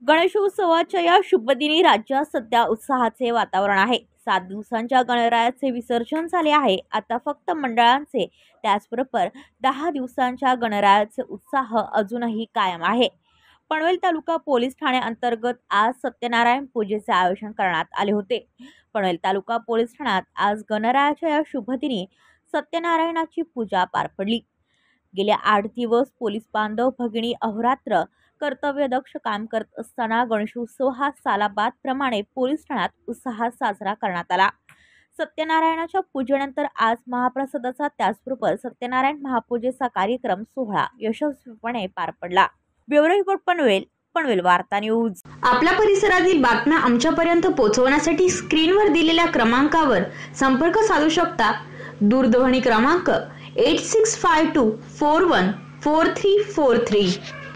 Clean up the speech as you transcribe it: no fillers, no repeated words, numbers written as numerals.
गणेशोत्सवाच्या या शुभदिनी राज्यात सध्या उत्साहाचे वातावरण आहे। 7 दिवसांच्या गणरायाचे विसर्जन झाले आहे। आता फक्त मंडळांचे त्याचबरोबर 10 दिवसांच्या गणरायाचे उत्साह अजूनही कायम आहे। पनवेल तालुका पोलीस ठाणे अंतर्गत आज सत्यनारायण पूजेचे आयोजन करण्यात आले होते। पनवेल तालुका पोलीस ठाण्यात आज गणरायाच्या या शुभदिनी सत्यनारायणाची पूजा पार पडली। गेल्या 8 दिवस पोलीस बांधव भगिनी अहोरात्र कर्तव्यदक्ष काम करत असताना गणेशोत्सव हा सालाबाद प्रमाणे पोलीस ठाण्यात उत्साहात साजरा करण्यात आला। सत्यनारायणाच्या पूजेनंतर आज महाप्रसादाचा त्याचबरोबर सत्यनारायण महापूजेचा कार्यक्रम सोहळा यशस्वीपणे पार पडला। ब्युरो रिपोर्ट पनवेल वार्ता न्यूज। आपल्या परिसरातील बातम्या आमच्यापर्यंत पोहोचवण्यासाठी स्क्रीनवर दिलेल्या क्रमांकावर संपर्क साधू शकता। दूरध्वनी क्रमांक 8652414343।